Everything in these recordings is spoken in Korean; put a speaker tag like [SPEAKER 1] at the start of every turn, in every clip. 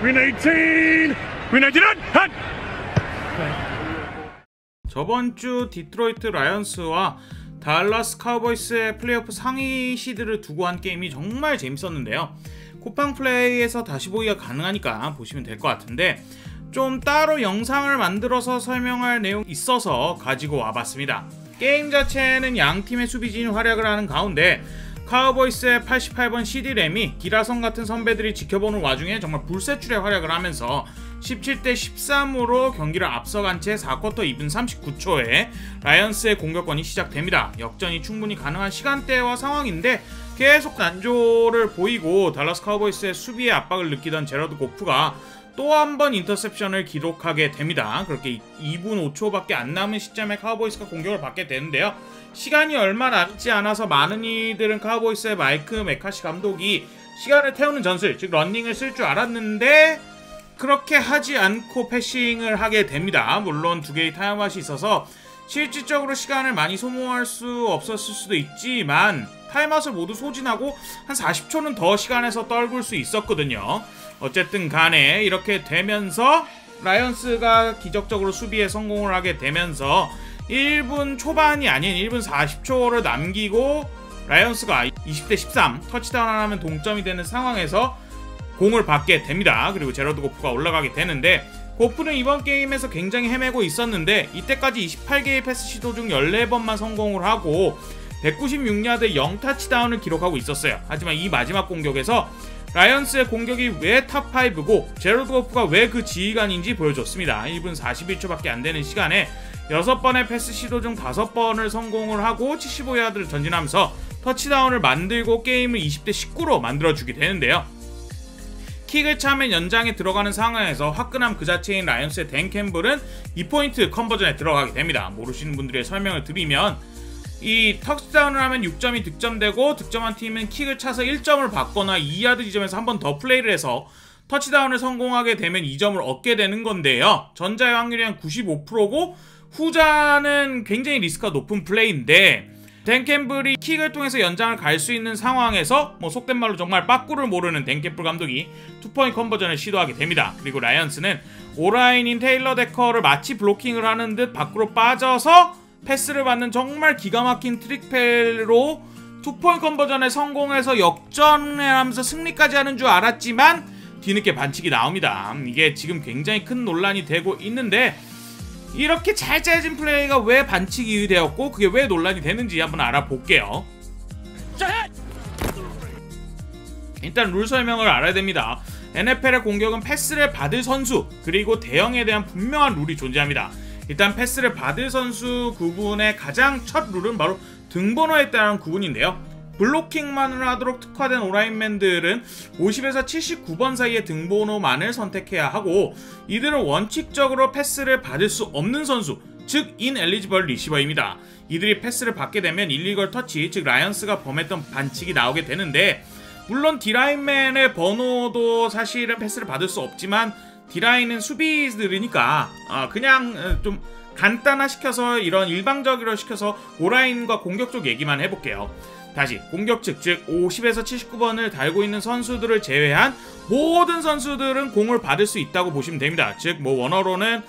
[SPEAKER 1] Win 18! Win 19! 핫!
[SPEAKER 2] 저번 주 디트로이트 라이언스와 달라스 카우보이스의 플레이오프 상위 시드를 두고 한 게임이 정말 재밌었는데요. 쿠팡 플레이에서 다시 보기가 가능하니까 보시면 될 것 같은데, 좀 따로 영상을 만들어서 설명할 내용이 있어서 가지고 와봤습니다. 게임 자체는 양 팀의 수비진이 활약을 하는 가운데 카우보이스의 88번 CD램이 기라성 같은 선배들이 지켜보는 와중에 정말 불세출의 활약을 하면서 17대 13으로 경기를 앞서간 채 4쿼터 2분 39초에 라이언스의 공격권이 시작됩니다. 역전이 충분히 가능한 시간대와 상황인데 계속 난조를 보이고 달라스 카우보이스의 수비의 압박을 느끼던 제러드 고프가 또 한 번 인터셉션을 기록하게 됩니다. 그렇게 2분 5초밖에 안 남은 시점에 카우보이스가 공격을 받게 되는데요. 시간이 얼마 남지 않아서 많은 이들은 카우보이스의 마이크 메카시 감독이 시간을 태우는 전술, 즉 러닝을 쓸 줄 알았는데 그렇게 하지 않고 패싱을 하게 됩니다. 물론 두 개의 타임아웃이 있어서 실질적으로 시간을 많이 소모할 수 없었을 수도 있지만 타임아웃을 모두 소진하고 한 40초는 더 시간에서 떨굴 수 있었거든요. 어쨌든 간에 이렇게 되면서 라이언스가 기적적으로 수비에 성공을 하게 되면서 1분 초반이 아닌 1분 40초를 남기고 라이언스가 20대 13 터치다운 하나면 동점이 되는 상황에서 공을 받게 됩니다. 그리고 제러드 고프가 올라가게 되는데, 고프는 이번 게임에서 굉장히 헤매고 있었는데 이때까지 28개의 패스 시도 중 14번만 성공을 하고 196야드 0타치다운을 기록하고 있었어요. 하지만 이 마지막 공격에서 라이언스의 공격이 왜 탑5고 제러드 고프가 왜 그 지휘관인지 보여줬습니다. 1분 41초밖에 안 되는 시간에 6번의 패스 시도 중 5번을 성공을 하고 75야드를 전진하면서 터치다운을 만들고 게임을 20대 19로 만들어주게 되는데요. 킥을 차면 연장에 들어가는 상황에서 화끈함 그 자체인 라이언스의 댄 캠블은 2포인트 컨버전에 들어가게 됩니다. 모르시는 분들의 설명을 드리면, 이 터치다운을 하면 6점이 득점되고 득점한 팀은 킥을 차서 1점을 받거나 2야드 지점에서 한 번 더 플레이를 해서 터치다운을 성공하게 되면 2점을 얻게 되는 건데요. 전자의 확률이 한 95%고 후자는 굉장히 리스크가 높은 플레이인데, 댄 캠블이 킥을 통해서 연장을 갈 수 있는 상황에서 속된 말로 정말 빠꾸를 모르는 댄 캠블 감독이 투포인트 컨버전을 시도하게 됩니다. 그리고 라이언스는 오라인인 테일러 데커를 마치 블로킹을 하는 듯 밖으로 빠져서 패스를 받는 정말 기가 막힌 트릭펠로 투포인트 컨버전에 성공해서 역전을 하면서 승리까지 하는 줄 알았지만 뒤늦게 반칙이 나옵니다. 이게 지금 굉장히 큰 논란이 되고 있는데, 이렇게 잘 짜여진 플레이가 왜 반칙이 되었고 그게 왜 논란이 되는지 한번 알아볼게요. 일단 룰 설명을 알아야 됩니다. NFL의 공격은 패스를 받을 선수 그리고 대형에 대한 분명한 룰이 존재합니다. 일단 패스를 받을 선수 구분의 가장 첫 룰은 바로 등번호에 따른 구분인데요. 블로킹만을 하도록 특화된 오라인맨들은 50에서 79번 사이의 등번호만을 선택해야 하고, 이들은 원칙적으로 패스를 받을 수 없는 선수, 즉 인엘리지블 리시버입니다. 이들이 패스를 받게 되면 일리걸 터치, 즉 라이언스가 범했던 반칙이 나오게 되는데, 물론 D라인맨의 번호도 사실은 패스를 받을 수 없지만 D라인은 수비들이니까 그냥 좀 간단화시켜서 이런 일방적으로 시켜서 오라인과 공격 쪽 얘기만 해볼게요. 다시 공격 측, 즉 50에서 79번을 달고 있는 선수들을 제외한 모든 선수들은 공을 받을 수 있다고 보시면 됩니다. 즉 원어로는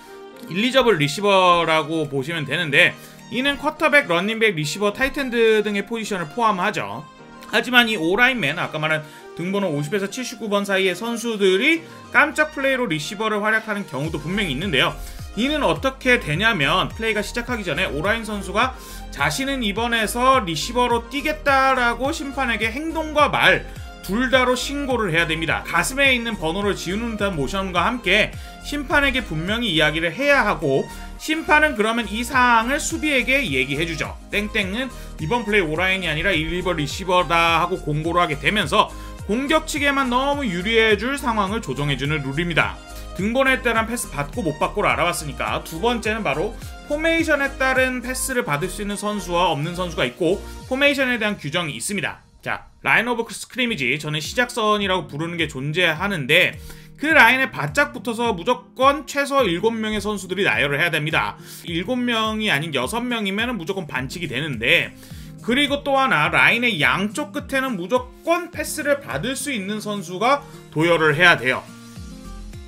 [SPEAKER 2] 일리저블 리시버라고 보시면 되는데, 이는 쿼터백, 런닝백, 리시버, 타이트엔드 등의 포지션을 포함하죠. 하지만 이 오라인맨, 아까 말한 등번호 50에서 79번 사이의 선수들이 깜짝 플레이로 리시버를 활약하는 경우도 분명히 있는데요. 이는 어떻게 되냐면, 플레이가 시작하기 전에 오라인 선수가 자신은 이번에서 리시버로 뛰겠다라고 심판에게 행동과 말 둘 다로 신고를 해야 됩니다. 가슴에 있는 번호를 지우는 듯한 모션과 함께 심판에게 분명히 이야기를 해야 하고, 심판은 그러면 이 사항을 수비에게 얘기해주죠. 땡땡은 이번 플레이 오라인이 아니라 일리버 리시버다 하고 공고를 하게 되면서 공격 측에만 너무 유리해줄 상황을 조정해주는 룰입니다. 등번호에 따른 패스 받고 못 받고를 알아봤으니까, 두 번째는 바로 포메이션에 따른 패스를 받을 수 있는 선수와 없는 선수가 있고, 포메이션에 대한 규정이 있습니다. 자, 라인 오브 스크리미지, 저는 시작선이라고 부르는 게 존재하는데, 그 라인에 바짝 붙어서 무조건 최소 7명의 선수들이 나열을 해야 됩니다. 7명이 아닌 6명이면 무조건 반칙이 되는데, 그리고 또 하나, 라인의 양쪽 끝에는 무조건 패스를 받을 수 있는 선수가 도열을 해야 돼요.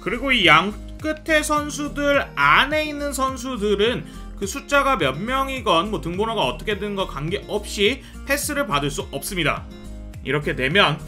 [SPEAKER 2] 그리고 이 양 끝에 선수들 안에 있는 선수들은 그 숫자가 몇 명이건 뭐 등번호가 어떻게든 거 관계없이 패스를 받을 수 없습니다. 이렇게 되면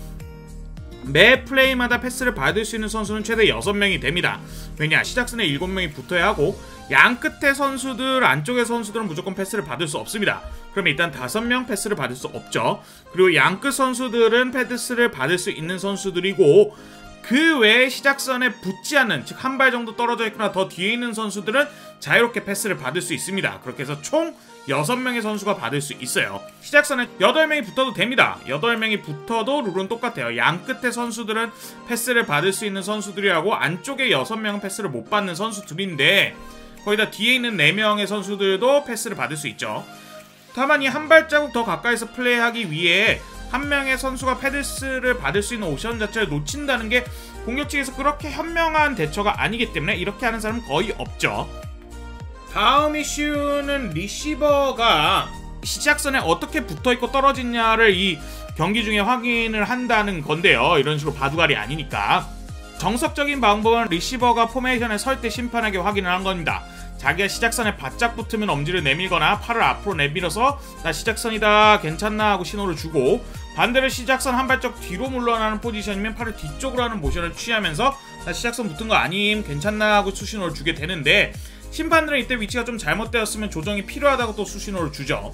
[SPEAKER 2] 매 플레이마다 패스를 받을 수 있는 선수는 최대 6명이 됩니다. 왜냐? 시작선에 7명이 붙어야 하고 양 끝에 선수들, 안쪽의 선수들은 무조건 패스를 받을 수 없습니다. 그러면 일단 5명 패스를 받을 수 없죠. 그리고 양 끝 선수들은 패스를 받을 수 있는 선수들이고 그 외에 시작선에 붙지 않는, 즉 한 발 정도 떨어져 있거나 더 뒤에 있는 선수들은 자유롭게 패스를 받을 수 있습니다. 그렇게 해서 총 6명의 선수가 받을 수 있어요. 시작선에 8명이 붙어도 됩니다. 8명이 붙어도 룰은 똑같아요. 양 끝에 선수들은 패스를 받을 수 있는 선수들이라고 안쪽에 6명은 패스를 못 받는 선수들인데 거기다 뒤에 있는 4명의 선수들도 패스를 받을 수 있죠. 다만 이 한 발자국 더 가까이서 플레이하기 위해 한 명의 선수가 패스를 받을 수 있는 옵션 자체를 놓친다는 게 공격 측에서 그렇게 현명한 대처가 아니기 때문에 이렇게 하는 사람은 거의 없죠. 다음 이슈는 리시버가 시작선에 어떻게 붙어있고 떨어지냐를 이 경기 중에 확인을 한다는 건데요. 이런 식으로 바둑알이 아니니까. 정석적인 방법은 리시버가 포메이션에 설 때 심판에게 확인을 한 겁니다. 자기가 시작선에 바짝 붙으면 엄지를 내밀거나 팔을 앞으로 내밀어서 나 시작선이다 괜찮나 하고 신호를 주고, 반대로 시작선 한 발짝 뒤로 물러나는 포지션이면 팔을 뒤쪽으로 하는 모션을 취하면서 나 시작선 붙은 거 아님 괜찮나 하고 수신호를 주게 되는데, 심판들은 이때 위치가 좀 잘못되었으면 조정이 필요하다고 또 수신호를 주죠.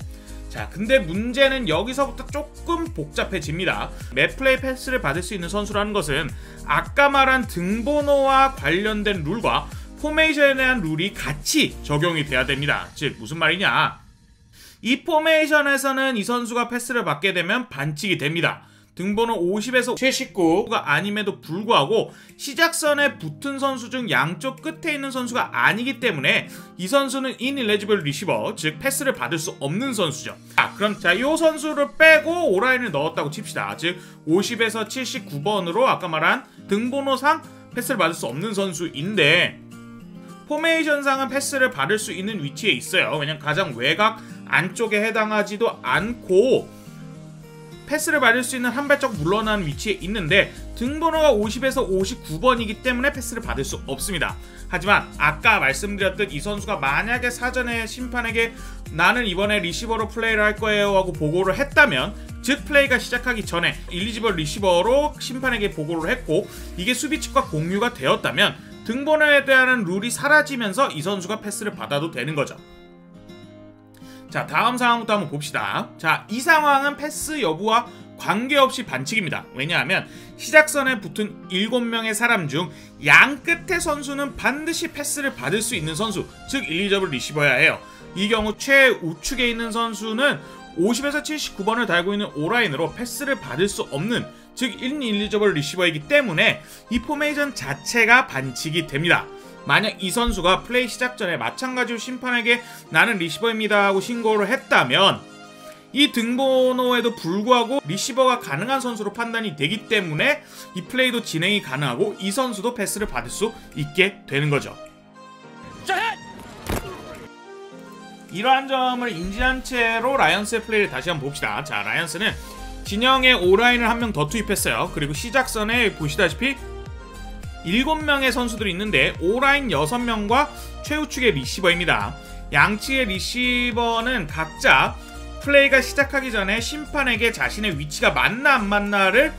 [SPEAKER 2] 자, 근데 문제는 여기서부터 조금 복잡해집니다. 맵플레이 패스를 받을 수 있는 선수라는 것은 아까 말한 등번호와 관련된 룰과 포메이션에 대한 룰이 같이 적용이 돼야 됩니다. 즉 무슨 말이냐, 이 포메이션에서는 이 선수가 패스를 받게 되면 반칙이 됩니다. 등번호 50에서 79가 아님에도 불구하고 시작선에 붙은 선수 중 양쪽 끝에 있는 선수가 아니기 때문에 이 선수는 ineligible receiver, 즉 패스를 받을 수 없는 선수죠. 그럼 이 선수를 빼고 오라인을 넣었다고 칩시다. 즉 50에서 79번으로 아까 말한 등번호상 패스를 받을 수 없는 선수인데, 포메이션상은 패스를 받을 수 있는 위치에 있어요. 왜냐면 가장 외곽 안쪽에 해당하지도 않고 패스를 받을 수 있는 한 발짝 물러나는 위치에 있는데 등번호가 50에서 59번이기 때문에 패스를 받을 수 없습니다. 하지만 아까 말씀드렸듯 이 선수가 만약에 사전에 심판에게 나는 이번에 리시버로 플레이를 할 거예요 하고 보고를 했다면, 즉 플레이가 시작하기 전에 일리지벌 리시버로 심판에게 보고를 했고 이게 수비 측과 공유가 되었다면 등번호에 대한 룰이 사라지면서 이 선수가 패스를 받아도 되는 거죠. 자, 다음 상황부터 한번 봅시다. 자, 이 상황은 패스 여부와 관계없이 반칙입니다. 왜냐하면 시작선에 붙은 7명의 사람 중 양 끝의 선수는 반드시 패스를 받을 수 있는 선수, 즉 일리저블 리시버여야 해요. 이 경우 최우측에 있는 선수는 50에서 79번을 달고 있는 오라인으로 패스를 받을 수 없는, 즉 인일리저블 리시버이기 때문에 이 포메이션 자체가 반칙이 됩니다. 만약 이 선수가 플레이 시작 전에 마찬가지로 심판에게 나는 리시버입니다 하고 신고를 했다면 이 등번호에도 불구하고 리시버가 가능한 선수로 판단이 되기 때문에 이 플레이도 진행이 가능하고 이 선수도 패스를 받을 수 있게 되는 거죠. 이러한 점을 인지한 채로 라이언스의 플레이를 다시 한번 봅시다. 자, 라이언스는 진영에 오라인을 한 명 더 투입했어요. 그리고 시작선에 보시다시피 7명의 선수들이 있는데 오라인 6명과 최우측의 리시버입니다. 양측의 리시버는 각자 플레이가 시작하기 전에 심판에게 자신의 위치가 맞나 안 맞나를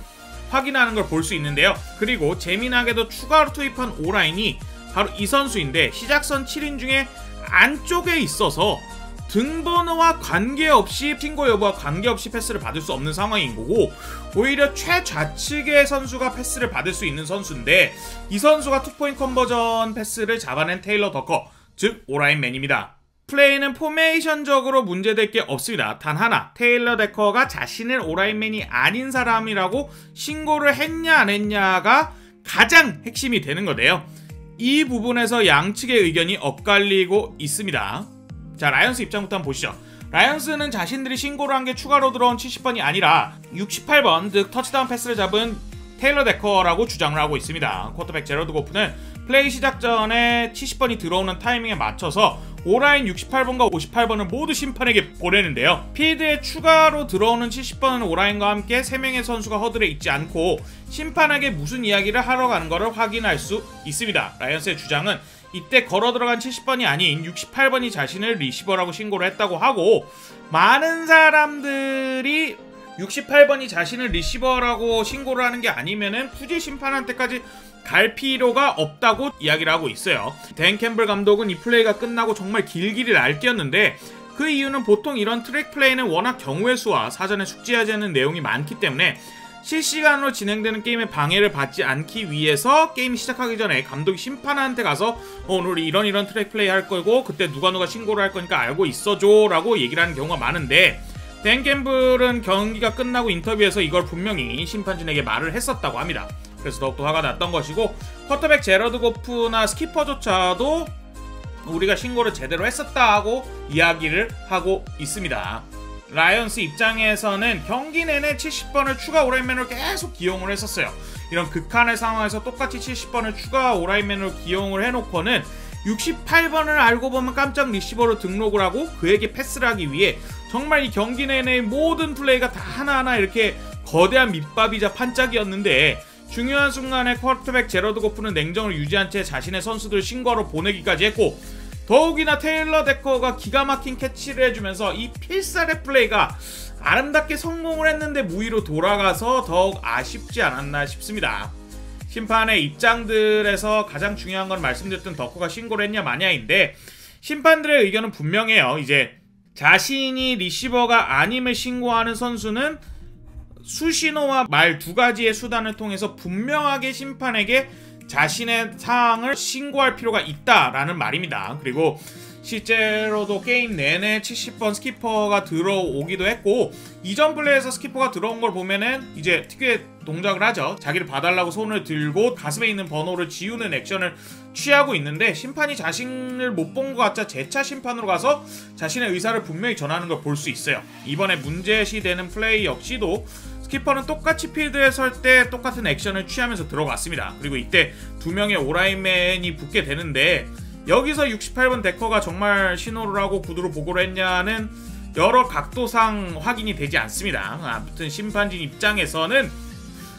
[SPEAKER 2] 확인하는 걸 볼 수 있는데요. 그리고 재미나게도 추가로 투입한 오라인이 바로 이 선수인데 시작선 7인 중에 안쪽에 있어서 등번호와 관계없이 신고 여부와 관계없이 패스를 받을 수 없는 상황인 거고, 오히려 최좌측의 선수가 패스를 받을 수 있는 선수인데 이 선수가 투포인트 컨버전 패스를 잡아낸 테일러 더커, 즉 오라인맨입니다. 플레이는 포메이션적으로 문제될 게 없습니다. 단 하나, 테일러 더커가 자신은 오라인맨이 아닌 사람이라고 신고를 했냐 안 했냐가 가장 핵심이 되는 건데요. 이 부분에서 양측의 의견이 엇갈리고 있습니다. 자, 라이언스 입장부터 한번 보시죠. 라이언스는 자신들이 신고를 한 게 추가로 들어온 70번이 아니라 68번, 즉 터치다운 패스를 잡은 테일러 더커라고 주장을 하고 있습니다. 쿼터백 제러드 고프는 플레이 시작 전에 70번이 들어오는 타이밍에 맞춰서 오라인 68번과 58번을 모두 심판에게 보내는데요. 필드에 추가로 들어오는 70번은 오라인과 함께 3명의 선수가 허들에 있지 않고 심판에게 무슨 이야기를 하러 가는 것을 확인할 수 있습니다. 라이언스의 주장은 이때 걸어 들어간 70번이 아닌 68번이 자신을 리시버라고 신고를 했다고 하고, 많은 사람들이 68번이 자신을 리시버라고 신고를 하는 게 아니면은 굳이 심판한테까지 갈 필요가 없다고 이야기를 하고 있어요. 댄 캠블 감독은 이 플레이가 끝나고 정말 길길이 날뛰었는데, 그 이유는 보통 이런 트랙 플레이는 워낙 경우의 수와 사전에 숙지하지 않는 내용이 많기 때문에 실시간으로 진행되는 게임에 방해를 받지 않기 위해서 게임이 시작하기 전에 감독이 심판한테 가서 오늘 이런 트랙 플레이 할 거고 그때 누가 신고를 할 거니까 알고 있어줘 라고 얘기를 하는 경우가 많은데, 댄 캠블은 경기가 끝나고 인터뷰에서 이걸 분명히 심판진에게 말을 했었다고 합니다. 그래서 더욱더 화가 났던 것이고, 쿼터백 제러드 고프나 스키퍼조차도 우리가 신고를 제대로 했었다고 이야기를 하고 있습니다. 라이언스 입장에서는 경기 내내 70번을 추가 오라인맨으로 계속 기용을 했었어요. 이런 극한의 상황에서 똑같이 70번을 추가 오라인맨으로 기용을 해놓고는 68번을 알고 보면 깜짝 리시버로 등록을 하고 그에게 패스를 하기 위해 정말 이 경기 내내 모든 플레이가 다 하나하나 이렇게 거대한 밑밥이자 판짝이었는데, 중요한 순간에 쿼터백 제러드 고프는 냉정을 유지한 채 자신의 선수들을 신고하러 보내기까지 했고, 더욱이나 테일러 데커가 기가 막힌 캐치를 해주면서 이 필살의 플레이가 아름답게 성공을 했는데 무위로 돌아가서 더욱 아쉽지 않았나 싶습니다. 심판의 입장들에서 가장 중요한 건 말씀드렸던 덕후가 신고를 했냐 마냐인데, 심판들의 의견은 분명해요. 이제 자신이 리시버가 아님을 신고하는 선수는 수신호와 말 두 가지의 수단을 통해서 분명하게 심판에게 자신의 사항을 신고할 필요가 있다라는 말입니다. 그리고 실제로도 게임 내내 70번 스키퍼가 들어오기도 했고, 이전 플레이에서 스키퍼가 들어온 걸 보면은 이제 특유의 동작을 하죠. 자기를 봐달라고 손을 들고 가슴에 있는 번호를 지우는 액션을 취하고 있는데, 심판이 자신을 못 본 것 같자 재차 심판으로 가서 자신의 의사를 분명히 전하는 걸 볼 수 있어요. 이번에 문제시되는 플레이 역시도 스키퍼는 똑같이 필드에 설 때 똑같은 액션을 취하면서 들어갔습니다. 그리고 이때 두 명의 오라인맨이 붙게 되는데, 여기서 68번 데커가 정말 신호를 하고 구두로 보고를 했냐는 여러 각도상 확인이 되지 않습니다. 아무튼 심판진 입장에서는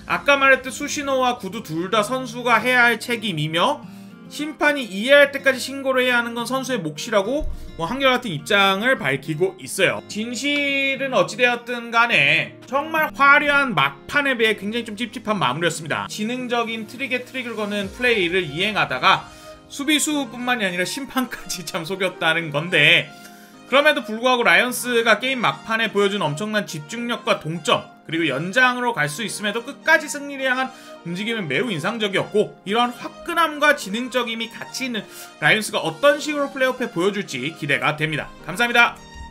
[SPEAKER 2] 아까 말했듯 수신호와 구두 둘 다 선수가 해야 할 책임이며, 심판이 이해할 때까지 신고를 해야 하는 건 선수의 몫이라고 한결같은 입장을 밝히고 있어요. 진실은 어찌되었든 간에 정말 화려한 막판에 비해 굉장히 좀 찝찝한 마무리였습니다. 지능적인 트릭에 트릭을 거는 플레이를 이행하다가 수비수뿐만이 아니라 심판까지 참 속였다는 건데, 그럼에도 불구하고 라이언스가 게임 막판에 보여준 엄청난 집중력과 동점, 그리고 연장으로 갈 수 있음에도 끝까지 승리를 향한 움직임은 매우 인상적이었고, 이런 화끈함과 지능적임이 같이 있는 라이언스가 어떤 식으로 플레이오프에 보여줄지 기대가 됩니다. 감사합니다.